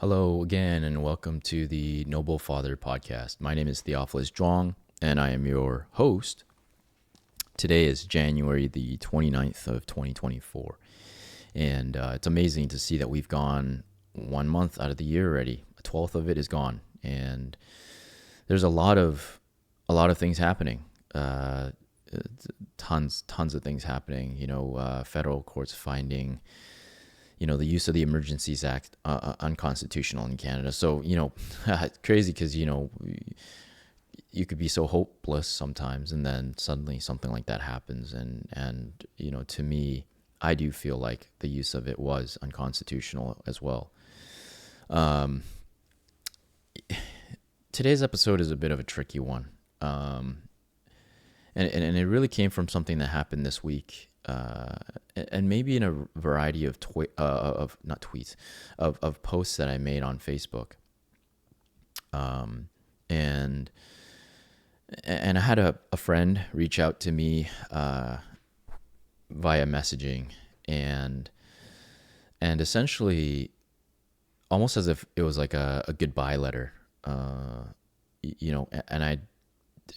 Hello again, and welcome to the Noble Father podcast. My name is Theophilus, and I am your host. Today is January the 29th of 2024, and it's amazing to see that we've gone 1 month out of the year already. A twelfth of it is gone, and there's a lot of things happening. Tons of things happening. Federal courts finding the use of the Emergencies Act unconstitutional in Canada. So, it's crazy because, you could be so hopeless sometimes, and then suddenly something like that happens. And to me, I do feel like the use of it was unconstitutional as well. Um, Today's episode is a bit of a tricky one. And it really came from something that happened this week, and maybe in a variety of not tweets, of posts that I made on Facebook. And I had a friend reach out to me via messaging, and essentially almost as if it was like a goodbye letter,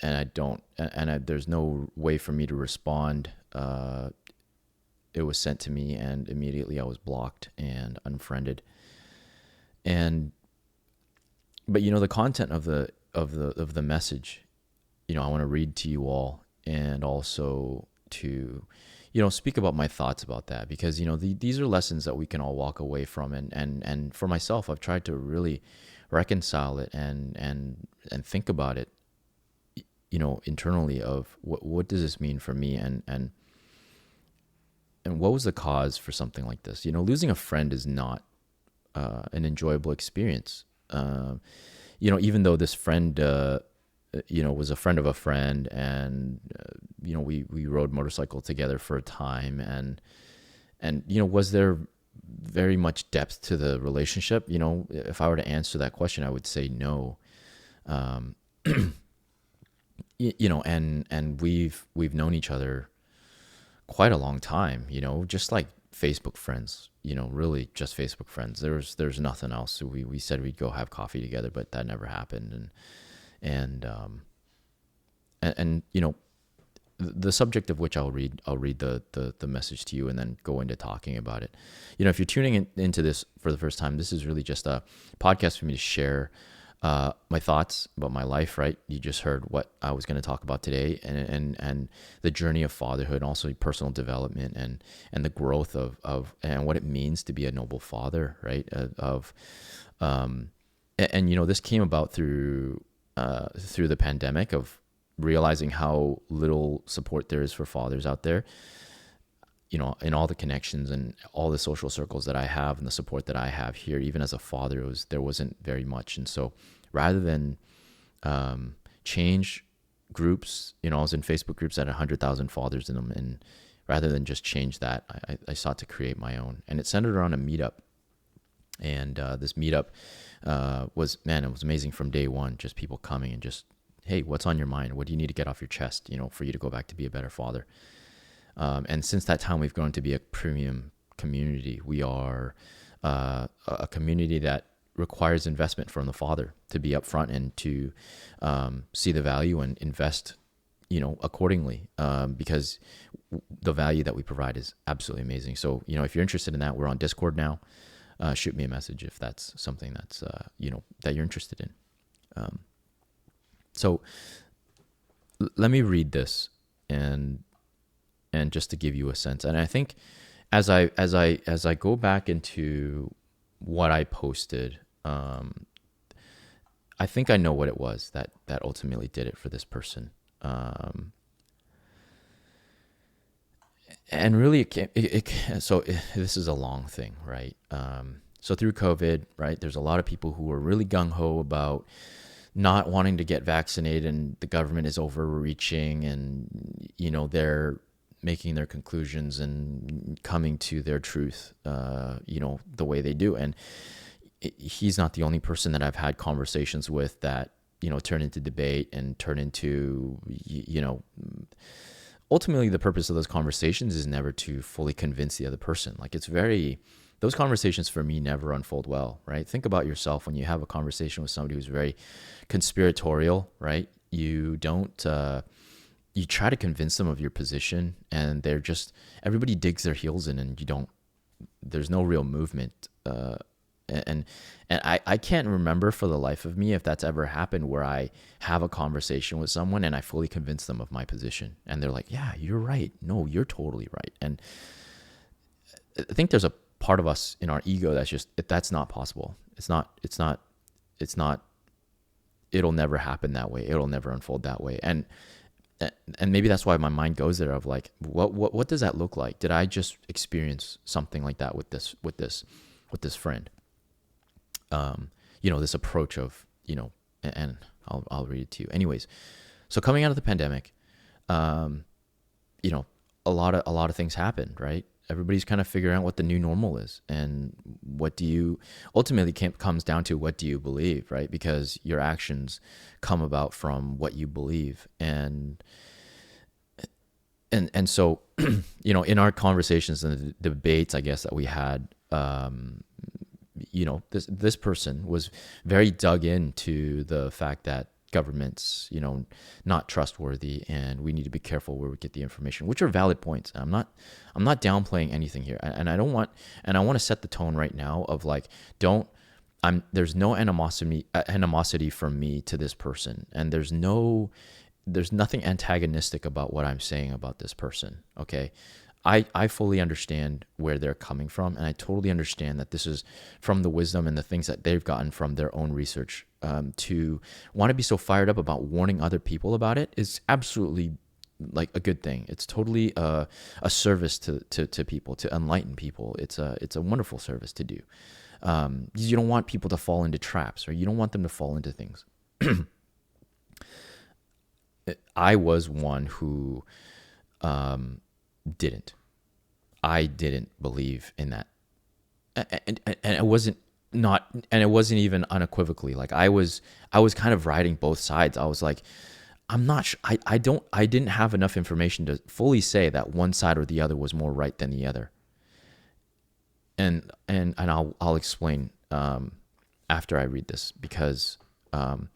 there's no way for me to respond. It was sent to me, and immediately I was blocked and unfriended. But the content of the message, I want to read to you all, and also to speak about my thoughts about that, because these are lessons that we can all walk away from, and for myself, I've tried to really reconcile it and think about it, internally, of what does this mean for me, and what was the cause for something like this. Losing a friend is not an enjoyable experience. Even though this friend, was a friend of a friend, and we rode motorcycle together for a time, and was there very much depth to the relationship? If I were to answer that question, I would say no. And we've known each other quite a long time, just like Facebook friends, really just Facebook friends. There's nothing else. So we said we'd go have coffee together, but that never happened. And the subject of which I'll read the message to you, and then go into talking about it. If you're tuning into this for the first time, this is really just a podcast for me to share my thoughts about my life, right? You just heard what I was going to talk about today, and the journey of fatherhood, and also personal development, and the growth of and what it means to be a noble father, right? This came about through the pandemic, of realizing how little support there is for fathers out there, in all the connections and all the social circles that I have, and the support that I have here, even as a father, there wasn't very much. And so rather than change groups, I was in Facebook groups that had 100,000 fathers in them, and rather than just change that, I sought to create my own. And it centered around a meetup. And this meetup it was amazing from day one. Just people coming and just, hey, what's on your mind? What do you need to get off your chest, for you to go back to be a better father? And since that time, we've grown to be a premium community. We are a community that requires investment from the father to be upfront, and to see the value and invest, accordingly, because the value that we provide is absolutely amazing. So, if you're interested in that, we're on Discord now. Shoot me a message if that's something that's, that you're interested in. So let me read this, and just to give you a sense. And I think as I go back into what I posted, I think I know what it was that ultimately did it for this person. And really, this is a long thing, right? So through COVID, right, there's a lot of people who are really gung-ho about not wanting to get vaccinated, and the government is overreaching, and, they're making their conclusions and coming to their truth, the way they do. And he's not the only person that I've had conversations with that, turn into debate and turn into, ultimately the purpose of those conversations is never to fully convince the other person. Like, it's very those conversations for me never unfold well, right? Think about yourself when you have a conversation with somebody who's very conspiratorial, right? You don't, you try to convince them of your position, and they're just, everybody digs their heels in, and there's no real movement. And I can't remember for the life of me if that's ever happened where I have a conversation with someone and I fully convince them of my position, and they're like, yeah, you're right. No, you're totally right. And I think there's a part of us in our ego that's not possible. It's not, it'll never happen that way. It'll never unfold that way. And maybe that's why my mind goes there of like, what does that look like? Did I just experience something like that with this friend? This approach of, and I'll read it to you. Anyways, so coming out of the pandemic, a lot of things happened, right? Everybody's kind of figuring out what the new normal is, and ultimately comes down to what do you believe, right? Because your actions come about from what you believe. And so, in our conversations and the debates, I guess, that we had, this person was very dug into the fact that government's, not trustworthy, and we need to be careful where we get the information, which are valid points. I'm not downplaying anything here. And I want to set the tone right now of like, there's no animosity from me to this person. And there's nothing antagonistic about what I'm saying about this person. Okay. I fully understand where they're coming from, and I totally understand that this is from the wisdom and the things that they've gotten from their own research. To want to be so fired up about warning other people about it is absolutely like a good thing. It's totally a service to people, to enlighten people. It's a wonderful service to do. You don't want people to fall into traps, or you don't want them to fall into things. I was one who didn't. I didn't believe in that, and it wasn't even unequivocally. Like I was kind of riding both sides. I was like, I'm not sure. I didn't have enough information to fully say that one side or the other was more right than the other. And I'll explain after I read this, because I'm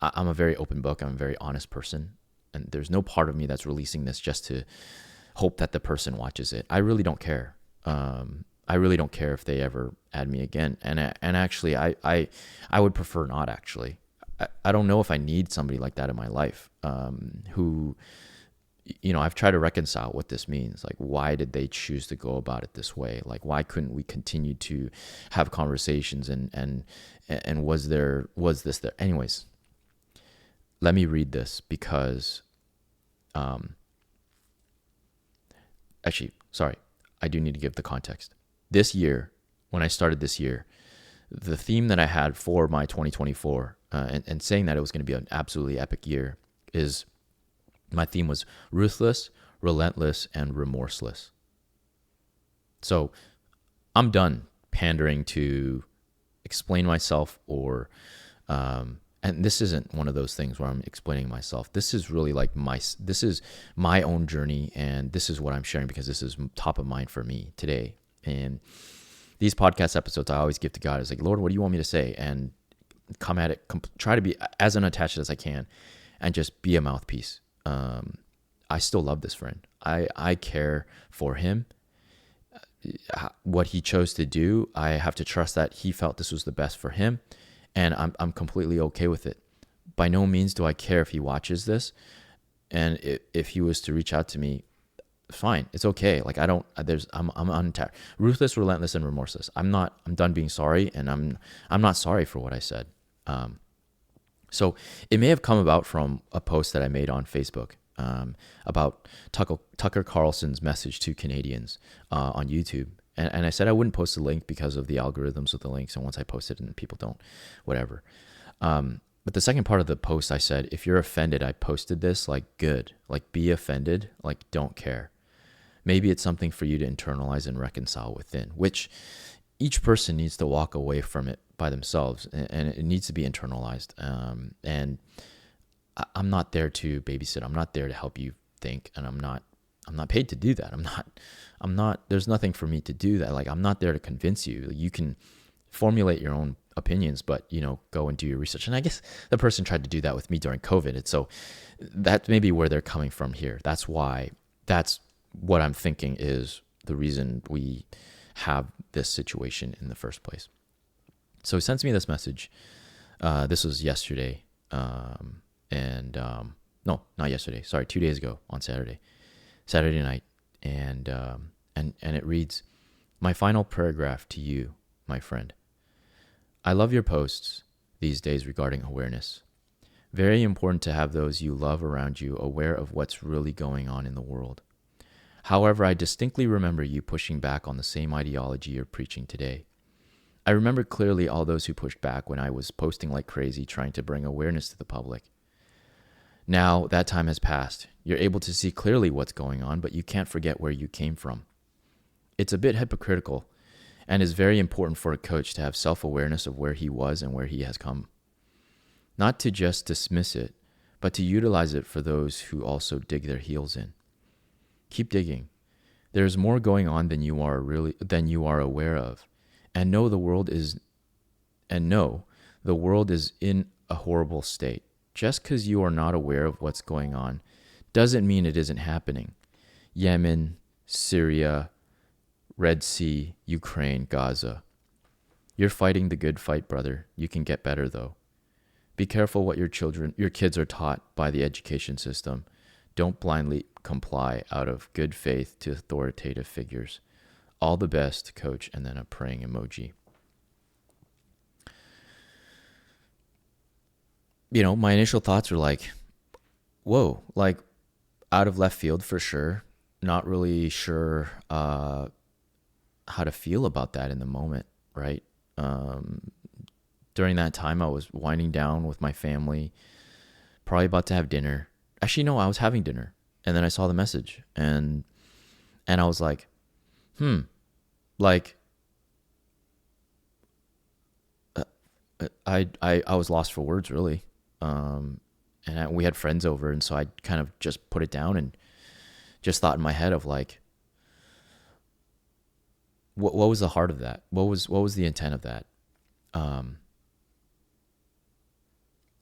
a very open book. I'm a very honest person, and there's no part of me that's releasing this just to hope that the person watches it. I really don't care. I really don't care if they ever add me again. And actually, I would prefer not. Actually, I don't know if I need somebody like that in my life. Who, I've tried to reconcile what this means. Like, why did they choose to go about it this way? Like, why couldn't we continue to have conversations? And was this there? Anyways, let me read this because, actually, sorry, I do need to give the context. This year, when I started this year, the theme that I had for my 2024, and saying that it was going to be an absolutely epic year, is my theme was ruthless, relentless, and remorseless. So I'm done pandering to explain myself or, and this isn't one of those things where I'm explaining myself. This is really like this is my own journey, and this is what I'm sharing because this is top of mind for me today. And these podcast episodes, I always give to God. It's like, Lord, what do you want me to say? And come at it, try to be as unattached as I can, and just be a mouthpiece. I still love this friend. I care for him. What he chose to do, I have to trust that he felt this was the best for him. And I'm completely okay with it. By no means do I care if he watches this. And if he was to reach out to me, fine. It's okay. Like I'm unattached. Ruthless, relentless, and remorseless. I'm done being sorry, and I'm not sorry for what I said. So it may have come about from a post that I made on Facebook about Tucker Carlson's message to Canadians on YouTube. And I said I wouldn't post the link because of the algorithms with the links. And once I post it and people don't, whatever. But the second part of the post, I said, if you're offended, I posted this, like, good. Like, be offended. Like, don't care. Maybe it's something for you to internalize and reconcile within, which each person needs to walk away from it by themselves. And it needs to be internalized. And I'm not there to babysit. I'm not there to help you think. And I'm not I'm not paid to do that. I'm not, there's nothing for me to do that. Like, I'm not there to convince you. You can formulate your own opinions, but, go and do your research. And I guess the person tried to do that with me during COVID. And so that may be where they're coming from here. That's what I'm thinking is the reason we have this situation in the first place. So he sends me this message. This was yesterday. No, not yesterday. Sorry, 2 days ago on Saturday night. And it reads, "My final paragraph to you, my friend. I love your posts these days regarding awareness. Very important to have those you love around you aware of what's really going on in the world. However, I distinctly remember you pushing back on the same ideology you're preaching today. I remember clearly all those who pushed back when I was posting like crazy trying to bring awareness to the public. Now that time has passed. You're able to see clearly what's going on, but you can't forget where you came from. It's a bit hypocritical and is very important for a coach to have self-awareness of where he was and where he has come. Not to just dismiss it, but to utilize it for those who also dig their heels in. Keep digging. There's more going on than you are aware of. And know the world is in a horrible state. Just because you are not aware of what's going on doesn't mean it isn't happening. Yemen, Syria, Red Sea, Ukraine, Gaza. You're fighting the good fight, brother. You can get better though. Be careful what your kids are taught by the education system. Don't blindly comply out of good faith to authoritative figures. All the best, coach," and then a praying emoji. My initial thoughts were like, whoa, like out of left field for sure. Not really sure how to feel about that in the moment, right? During that time, I was winding down with my family, probably about to have dinner. Actually, no, I was having dinner. And then I saw the message and I was like, like, I was lost for words, really. We had friends over, and so I kind of just put it down and just thought in my head of like, what was the heart of that? What was the intent of that?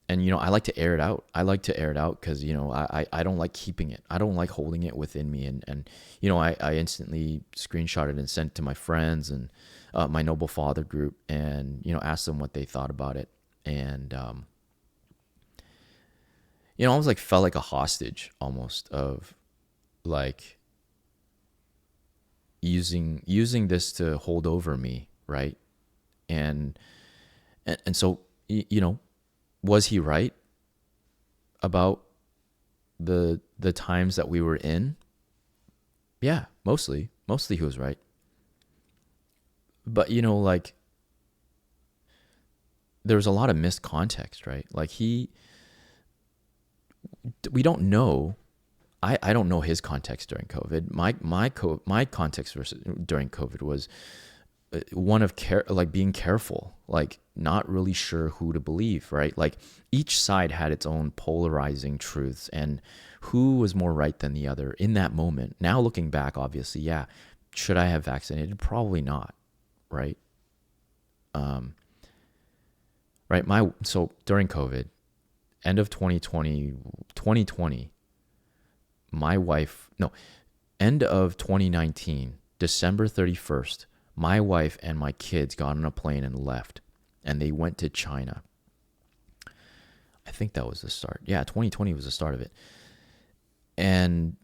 And I like to air it out. I like to air it out because I don't like keeping it. I don't like holding it within me. And I instantly screenshotted and sent it to my friends and my Noble Father group, and asked them what they thought about it. And I was like felt like a hostage almost of like using this to hold over me, right? And so was he right about the times that we were in? Yeah, mostly he was right. But like there was a lot of missed context, right? Like we don't know. I don't know his context during COVID. My context during COVID was one of being careful, like not really sure who to believe, right? Like each side had its own polarizing truths, and who was more right than the other in that moment. Now looking back, obviously, yeah, should I have vaccinated? Probably not, right? Right. So during COVID, end of 2020, end of 2019, December 31st, my wife and my kids got on a plane and left, and they went to China. I think that was the start. Yeah, 2020 was the start of it. And,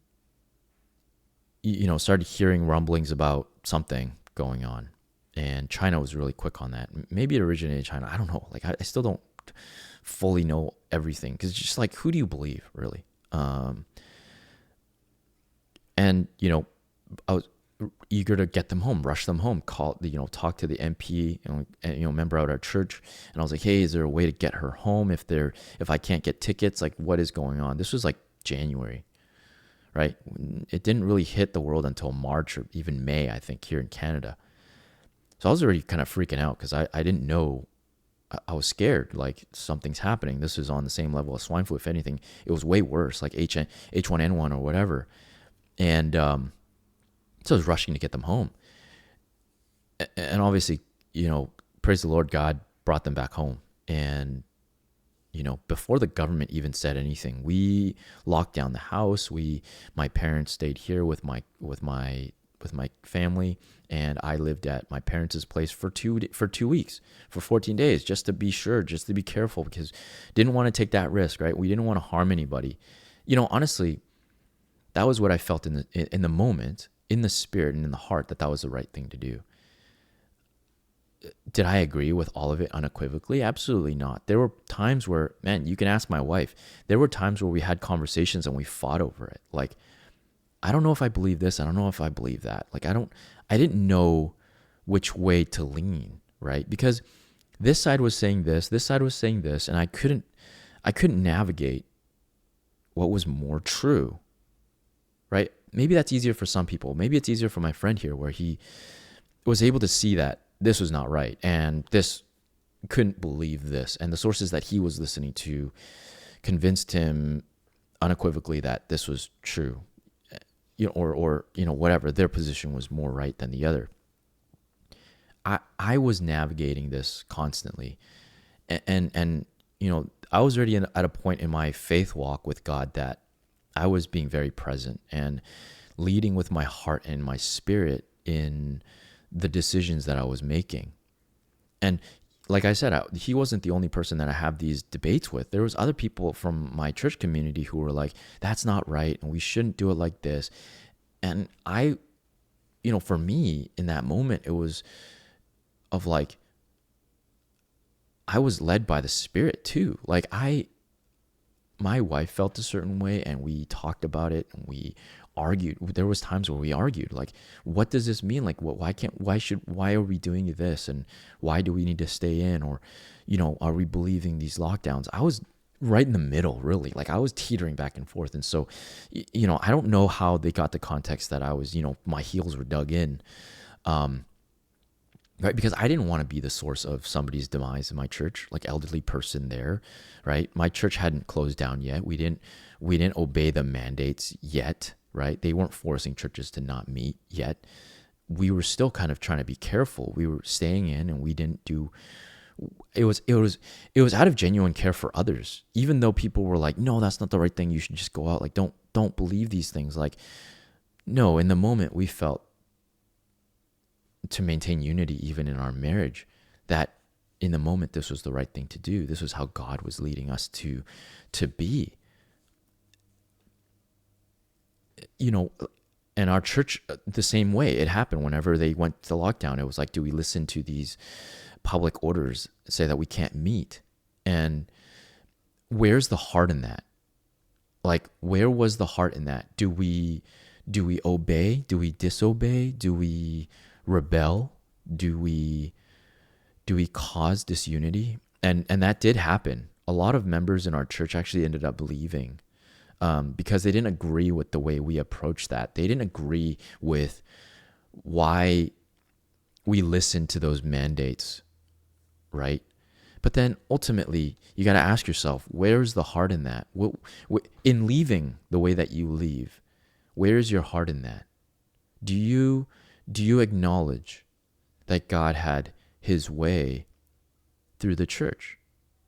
started hearing rumblings about something going on. And China was really quick on that. Maybe it originated in China. I don't know. Like, I still don't fully know everything, because it's just like, who do you believe, really? And, I was eager to get them home, rush them home, talk to the MP and member out our church. And I was like, hey, is there a way to get her home if I can't get tickets? Like, what is going on? This was like January, right? It didn't really hit the world until March or even May, I think, here in Canada. So I was already kind of freaking out because I didn't know. I was scared, like something's happening. This is on the same level as swine flu. If anything, it was way worse, like H1N1 or whatever. And so I was rushing to get them home. And obviously, praise the Lord, God brought them back home. And, before the government even said anything, we locked down the house. My parents stayed here with my family, and I lived at my parents' place for 2 weeks, for 14 days, just to be sure, just to be careful, because didn't want to take that risk, right? We didn't want to harm anybody. Honestly, that was what I felt in the moment, in the spirit and in the heart, that was the right thing to do. Did I agree with all of it unequivocally? Absolutely not. There were times where, man, you can ask my wife, there were times where we had conversations and we fought over it. Like, I don't know if I believe this. I don't know if I believe that. Like, I didn't know which way to lean, right? Because this side was saying this side was saying this, and I couldn't navigate what was more true, right? Maybe that's easier for some people. Maybe it's easier for my friend here, where he was able to see that this was not right, and this couldn't believe this, and the sources that he was listening to convinced him unequivocally that this was true, or whatever, their position was more right than the other. I was navigating this constantly, and I was already at a point in my faith walk with God that I was being very present and leading with my heart and my spirit in the decisions that I was making. And like I said, he wasn't the only person that I have these debates with. There was other people from my church community who were like, that's not right, and we shouldn't do it like this. And I, for me in that moment, it was of like, I was led by the Spirit too. Like, my wife felt a certain way, and we talked about it, and we argued. There was times where we argued, like, what does this mean? Like, why are we doing this? And why do we need to stay in? Or, are we believing these lockdowns? I was right in the middle, really. Like, I was teetering back and forth. And so, I don't know how they got the context that I was, my heels were dug in. Right? Because I didn't want to be the source of somebody's demise in my church, like elderly person there, right? My church hadn't closed down yet. We didn't obey the mandates yet, right? They weren't forcing churches to not meet yet. We were still kind of trying to be careful. We were staying in, and we didn't do. It was out of genuine care for others, even though people were like, no, that's not the right thing. You should just go out. Like, don't believe these things. Like, no, in the moment we felt, to maintain unity even in our marriage, that in the moment this was the right thing to do. This was how God was leading us to be. And our church, the same way. It happened whenever they went to lockdown. It was like, do we listen to these public orders say that we can't meet? And where's the heart in that? Like, where was the heart in that? Do we obey? Do we disobey? Do we rebel? Do we cause disunity? And that did happen. A lot of members in our church actually ended up leaving because they didn't agree with the way we approached that. They didn't agree with why we listened to those mandates, right? But then ultimately, you got to ask yourself, where's the heart in that? In leaving the way that you leave, where's your heart in that? Do you acknowledge that God had his way through the church?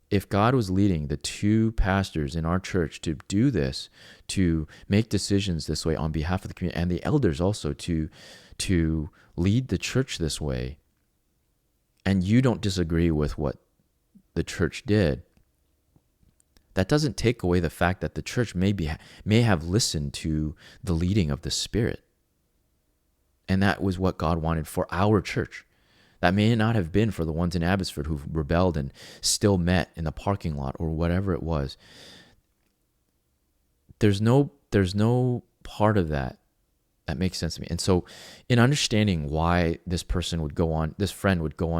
If God was leading the two pastors in our church to do this, to make decisions this way on behalf of the community, and the elders also to lead the church this way, and you don't disagree with what the church did, that doesn't take away the fact that the church may have listened to the leading of the Spirit. And that was what God wanted for our church. That may not have been for the ones in Abbotsford who rebelled and still met in the parking lot or whatever it was. There's no part of that makes sense to me. And so in understanding why this friend would go on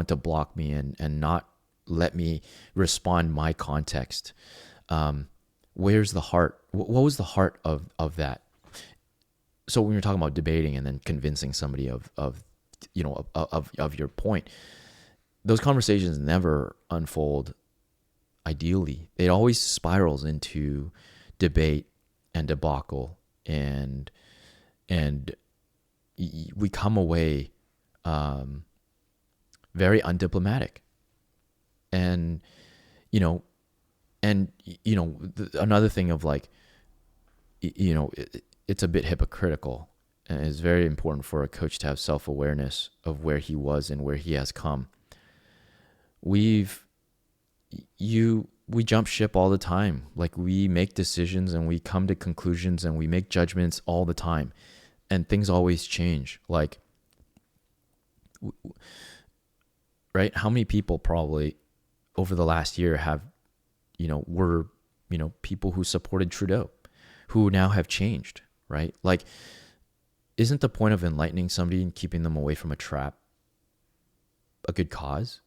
to block me and not let me respond my context, where's the heart? What was the heart of that? So when you're talking about debating and then convincing somebody of your point, those conversations never unfold ideally. It always spirals into debate and debacle and and we come away very undiplomatic. And you know another thing of like, it's a bit hypocritical, and it's very important for a coach to have self-awareness of where he was and where he has come. We jump ship all the time. Like, we make decisions and we come to conclusions and we make judgments all the time, and things always change. Like, right? How many people probably over the last year have, were, people who supported Trudeau, who now have changed, right? Like, isn't the point of enlightening somebody and keeping them away from a trap a good cause?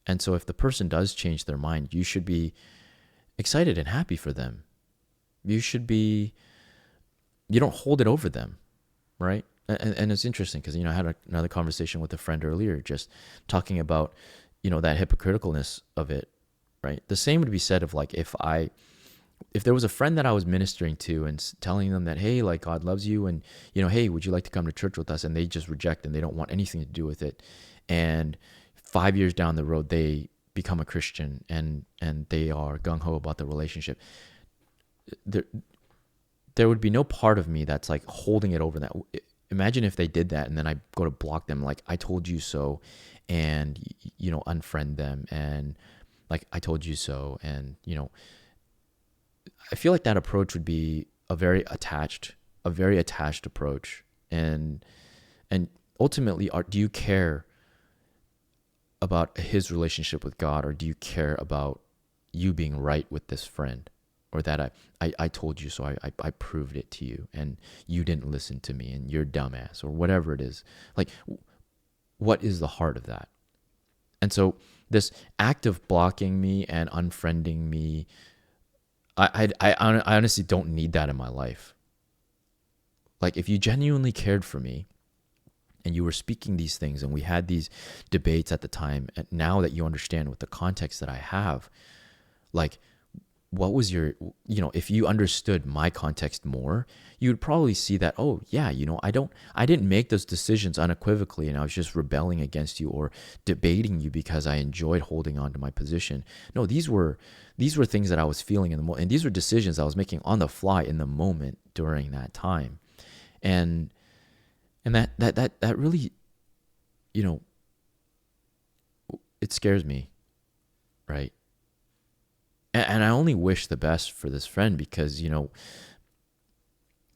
And so if the person does change their mind, you should be excited and happy for them. You don't hold it over them, right? And it's interesting because, I had another conversation with a friend earlier, just talking about, that hypocriticalness of it, right? The same would be said of like, if there was a friend that I was ministering to and telling them that, hey, like, God loves you, and, hey, would you like to come to church with us? And they just reject and they don't want anything to do with it. And 5 years down the road, they become a Christian and they are gung-ho about the relationship. There would be no part of me that's like holding it over that. Imagine if they did that and then I go to block them, like, I told you so, and, unfriend them, and like, I told you so. And, I feel like that approach would be a very attached approach. And ultimately, do you care about his relationship with God, or do you care about you being right with this friend? Or that I told you so, I proved it to you, and you didn't listen to me, and you're dumbass, or whatever it is. Like, what is the heart of that? And so this act of blocking me and unfriending me, I honestly don't need that in my life. Like, if you genuinely cared for me and you were speaking these things and we had these debates at the time, and now that you understand with the context that I have, like, what was your, if you understood my context more, you would probably see that, oh yeah, I didn't make those decisions unequivocally and I was just rebelling against you or debating you because I enjoyed holding on to my position. No, these were things that I was feeling in the moment, and these were decisions I was making on the fly in the moment during that time. And that really, it scares me, right? And I only wish the best for this friend, because,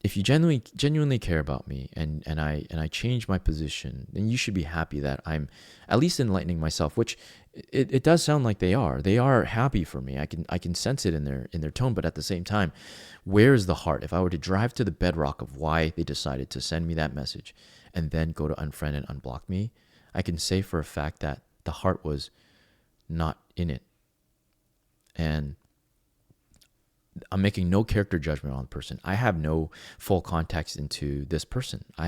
if you genuinely care about me and I change my position, then you should be happy that I'm at least enlightening myself, which it does sound like they are. They are happy for me. I can sense it in their tone, but at the same time, where's the heart? If I were to drive to the bedrock of why they decided to send me that message and then go to unfriend and unblock me, I can say for a fact that the heart was not in it. And I'm making no character judgment on the person. I have no full context into this person. I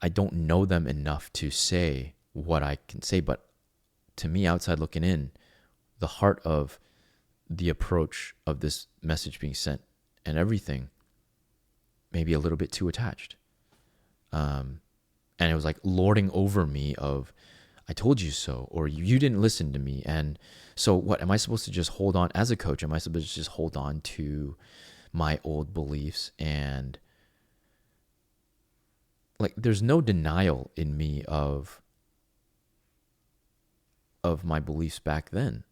don't know them enough to say what I can say, but to me, outside looking in, the heart of the approach of this message being sent and everything, maybe a little bit too attached. And it was like lording over me of, I told you so, or you didn't listen to me. And so what, am I supposed to just hold on as a coach? Am I supposed to just hold on to my old beliefs? And like, there's no denial in me of my beliefs back then.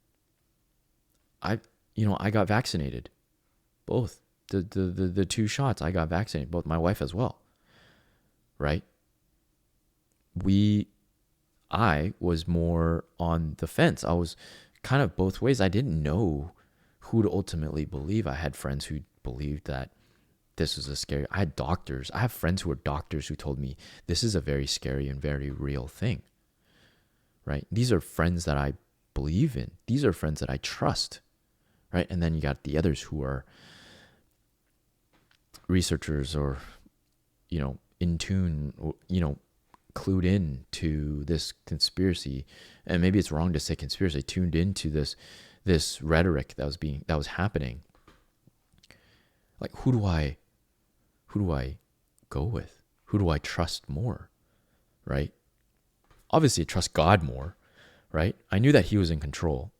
I got vaccinated, both the 2 shots. I got vaccinated, both, my wife as well. Right? I was more on the fence. I was kind of both ways. I didn't know who to ultimately believe. I had friends who believed that this was a scary. I have friends who were doctors who told me this is a very scary and very real thing. Right? These are friends that I believe in. These are friends that I trust. Right? And then you got the others who are researchers or, in tune, clued in to this conspiracy, and maybe it's wrong to say conspiracy, tuned into this rhetoric that was happening. Like, who do I who do I go with? Who do I trust more? Right? Obviously, I trust God more, right? I knew that He was in control.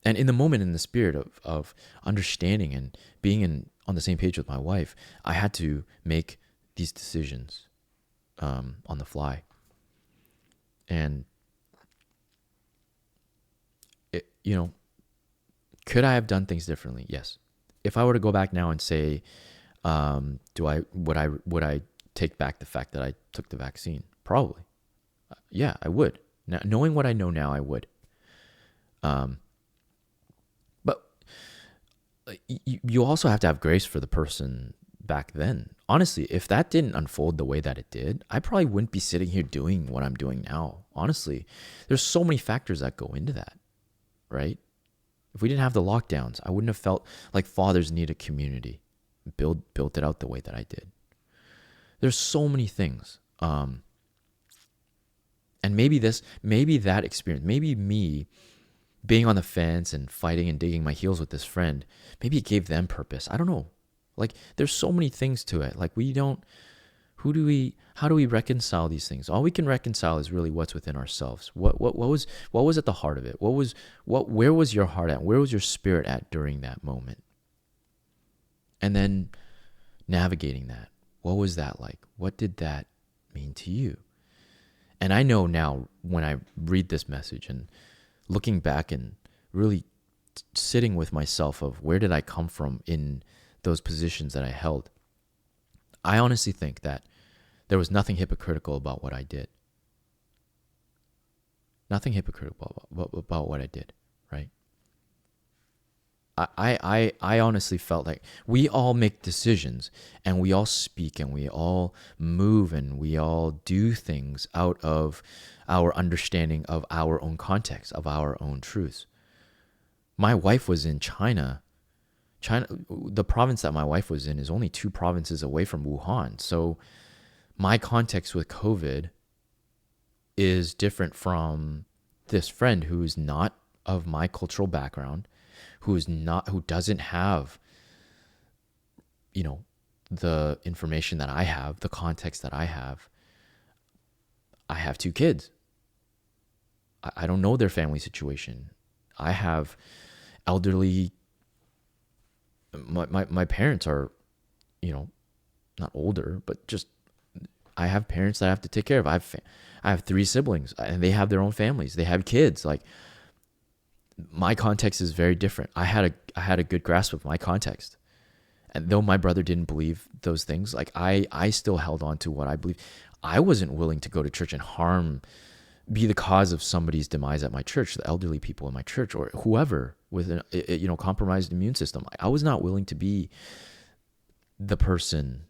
And in the moment, in the spirit of understanding and being on the same page with my wife, I had to make these decisions on the fly. And, could I have done things differently? Yes. If I were to go back now and say, would I take back the fact that I took the vaccine? Probably. Yeah, I would. Now, knowing what I know now, I would. But you also have to have grace for the person back then. Honestly, if that didn't unfold the way that it did, I probably wouldn't be sitting here doing what I'm doing now. Honestly, there's so many factors that go into that, right? If we didn't have the lockdowns, I wouldn't have felt like fathers need a community, built it out the way that I did. There's so many things. And maybe that experience, maybe me being on the fence and fighting and digging my heels with this friend, maybe it gave them purpose. I don't know. Like, there's so many things to it. Like, how do we reconcile these things? All we can reconcile is really what's within ourselves. What was at the heart of it? Where was your heart at? Where was your spirit at during that moment? And then navigating that. What was that like? What did that mean to you? And I know now, when I read this message and looking back and really sitting with myself of where did I come from in those positions that I held, I honestly think that there was nothing hypocritical about what I did. Nothing hypocritical about what I did, right? I honestly felt like we all make decisions and we all speak and we all move and we all do things out of our understanding of our own context, of our own truths. My wife was in China. The province that my wife was in is only 2 provinces away from Wuhan. So my context with COVID is different from this friend who is not of my cultural background, who doesn't have, the information that I have, the context that I have. I have 2 kids. I don't know their family situation. I have elderly. My parents are, not older, but just I have parents that I have to take care of. I have 3 siblings and they have their own families. They have kids. Like, my context is very different. I had a good grasp of my context. And though my brother didn't believe those things, like I still held on to what I believed. I wasn't willing to go to church and be the cause of somebody's demise at my church, the elderly people in my church or whoever with a compromised immune system. I was not willing to be the person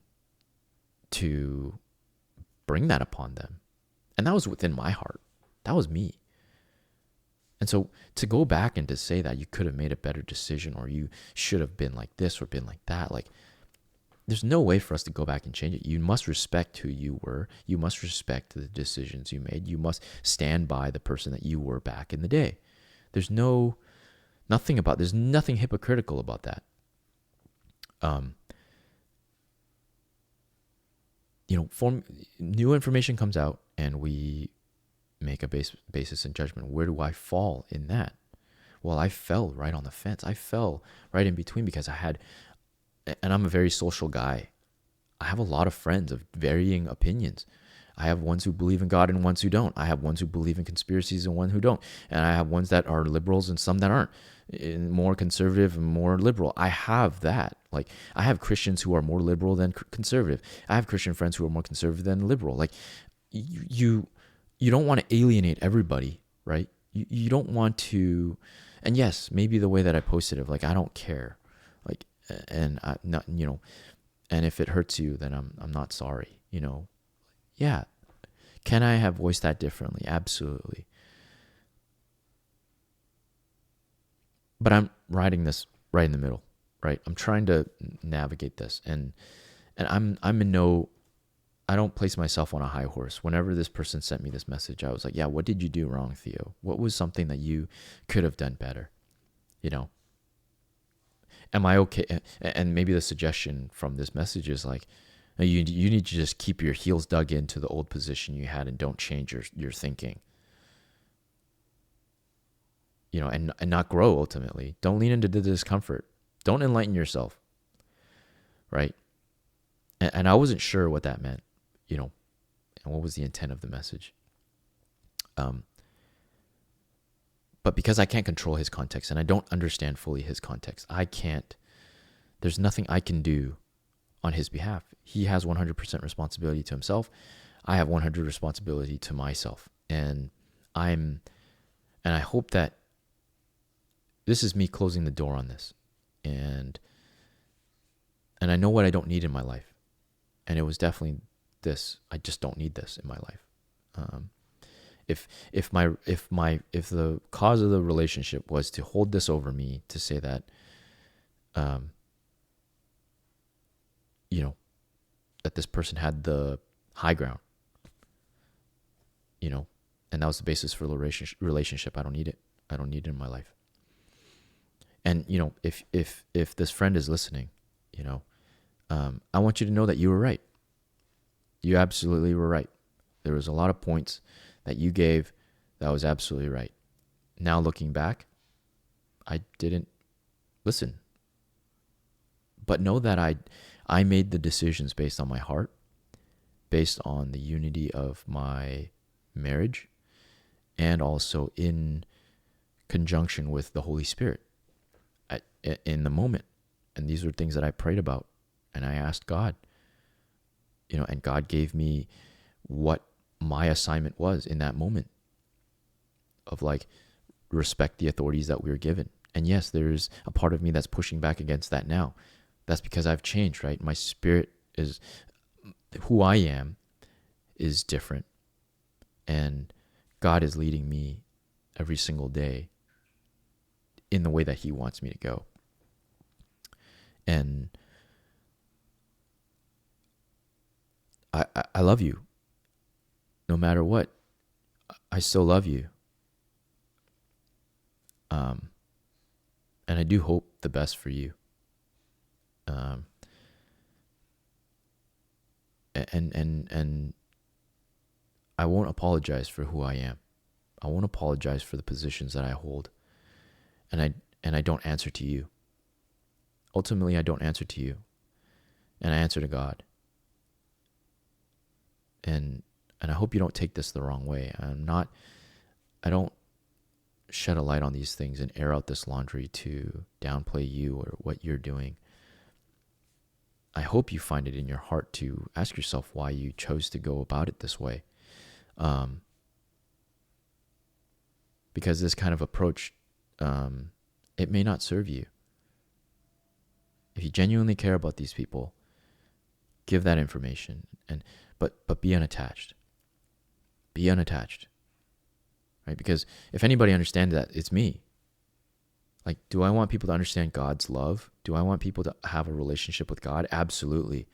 to bring that upon them. And that was within my heart. That was me. And so to go back and to say that you could have made a better decision or you should have been like this or been like that, like, there's no way for us to go back and change it. You must respect who you were. You must respect the decisions you made. You must stand by the person that you were back in the day. There's nothing hypocritical about that. New information comes out and we make a basis in judgment. Where do I fall in that? Well, I fell right on the fence. I fell right in between because and I'm a very social guy. I have a lot of friends of varying opinions. I have ones who believe in God and ones who don't. I have ones who believe in conspiracies and one who don't. And I have ones that are liberals and some that aren't. More conservative and more liberal. I have that. Like, I have Christians who are more liberal than conservative. I have Christian friends who are more conservative than liberal. Like, you don't want to alienate everybody, right? You don't want to, and yes, maybe the way that I posted it, like, I don't care, like, and I not, and if it hurts you, then I'm not sorry, Yeah, can I have voiced that differently? Absolutely. But I'm riding this right in the middle, right? I'm trying to navigate this, and I'm in no. I don't place myself on a high horse. Whenever this person sent me this message, I was like, yeah, what did you do wrong, Theo? What was something that you could have done better? Am I okay? And maybe the suggestion from this message is like, You need to just keep your heels dug into the old position you had and don't change your thinking. And not grow ultimately. Don't lean into the discomfort. Don't enlighten yourself, right? And I wasn't sure what that meant, and what was the intent of the message. But because I can't control his context and I don't understand fully his context, there's nothing I can do on his behalf. He has 100% responsibility to himself. I have 100% responsibility to myself. And I hope that this is me closing the door on this. And I know what I don't need in my life. And it was definitely this. I just don't need this in my life. If the cause of the relationship was to hold this over me, to say that, that this person had the high ground, and that was the basis for the relationship, I don't need it. I don't need it in my life. And, if this friend is listening, I want you to know that you were right. You absolutely were right. There was a lot of points that you gave that was absolutely right. Now looking back, I didn't listen. But know that I made the decisions based on my heart, based on the unity of my marriage, and also in conjunction with the Holy Spirit in the moment. And these were things that I prayed about, and I asked God, and God gave me what my assignment was in that moment of respect the authorities that we were given. And yes, there's a part of me that's pushing back against that now. That's because I've changed, right? My spirit is, who I am is different. And God is leading me every single day in the way that he wants me to go. And I love you. No matter what, I still love you. And I do hope the best for you. And I won't apologize for who I am. I won't apologize for the positions that I hold. And I don't answer to you. Ultimately, I don't answer to you. And I answer to God. And I hope you don't take this the wrong way. I don't shed a light on these things and air out this laundry to downplay you or what you're doing. I hope you find it in your heart to ask yourself why you chose to go about it this way. Because this kind of approach, it may not serve you. If you genuinely care about these people, give that information, but be unattached. Be unattached. Right? Because if anybody understands that, it's me. Do I want people to understand God's love? Do I want people to have a relationship with God? Absolutely.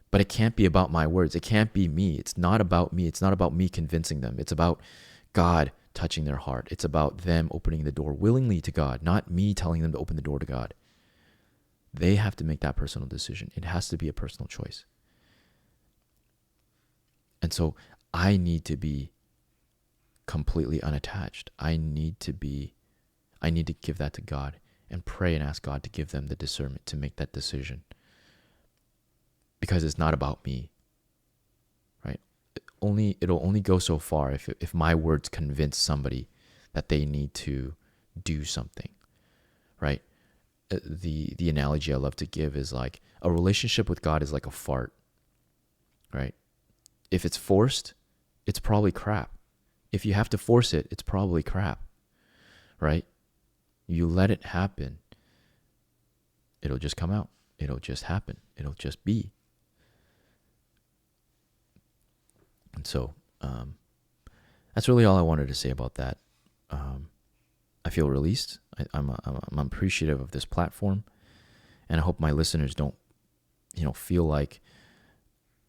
But it can't be about my words. It can't be me. It's not about me. It's not about me convincing them. It's about God touching their heart. It's about them opening the door willingly to God, not me telling them to open the door to God. They have to make that personal decision. It has to be a personal choice. And so I need to be completely unattached. I need to give that to God and pray and ask God to give them the discernment to make that decision. Because it's not about me, right? It'll only go so far if my words convince somebody that they need to do something, right? The analogy I love to give is a relationship with God is like a fart, right? If it's forced, it's probably crap. If you have to force it, it's probably crap, right? You let it happen, it'll just come out. It'll just happen. It'll just be. And so that's really all I wanted to say about that. I feel released. I'm appreciative of this platform, and I hope my listeners don't, feel like,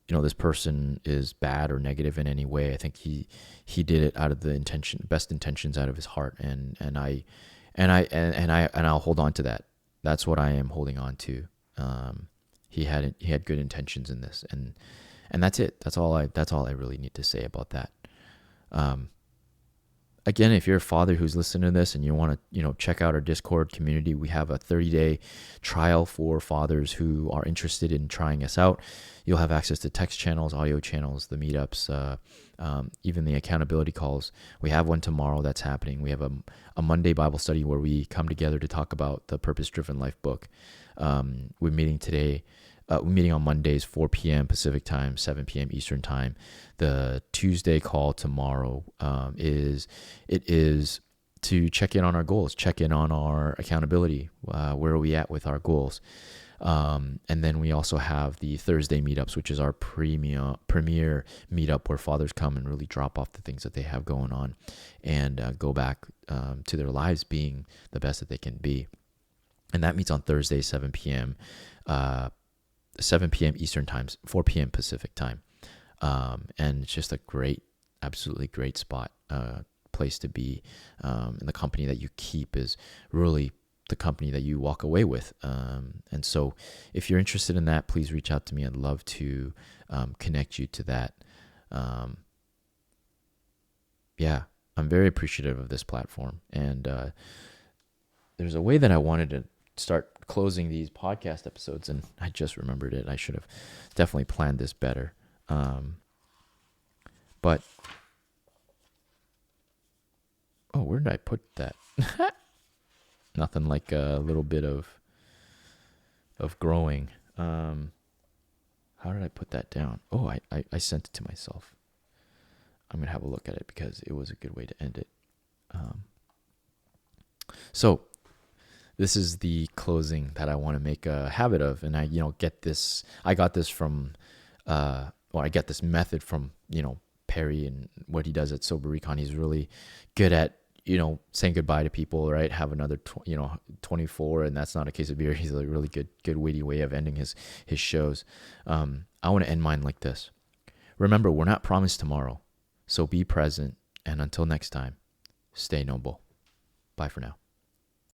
this person is bad or negative in any way. I think he did it out of the best intentions out of his heart, and I'll hold on to that. That's what I am holding on to. he had good intentions in this, and that's it. That's all I really need to say about that. Again, if you're a father who's listening to this and you want to, check out our Discord community, we have a 30-day trial for fathers who are interested in trying us out. You'll have access to text channels, audio channels, the meetups, even the accountability calls. We have one tomorrow that's happening. We have a Monday Bible study where we come together to talk about the Purpose Driven Life book. We're meeting today. We're meeting on Mondays, 4 p.m. Pacific time, 7 p.m. Eastern time. The Tuesday call tomorrow is to check in on our goals, check in on our accountability. Where are we at with our goals? And then we also have the Thursday meetups, which is our premier meetup where fathers come and really drop off the things that they have going on and go back to their lives being the best that they can be. And that meets on Thursday, 7 p.m. 7 p.m. Eastern time, 4 p.m. Pacific time. And it's just a absolutely great spot, place to be. And the company that you keep is really the company that you walk away with. And so if you're interested in that, please reach out to me. I'd love to connect you to that. I'm very appreciative of this platform. And there's a way that I wanted to start closing these podcast episodes, and I just remembered it. I should have definitely planned this better. But where did I put that? Nothing like a little bit of growing. How did I put that down? I sent it to myself. I'm gonna have a look at it because it was a good way to end it. So this is the closing that I want to make a habit of. And I got this from, I get this method from, Perry and what he does at Sober Recon. He's really good at, saying goodbye to people, right? Have another, 24, and that's not a case of beer. He's a really good witty way of ending his shows. I want to end mine like this. Remember, we're not promised tomorrow, so be present. And until next time, stay noble. Bye for now.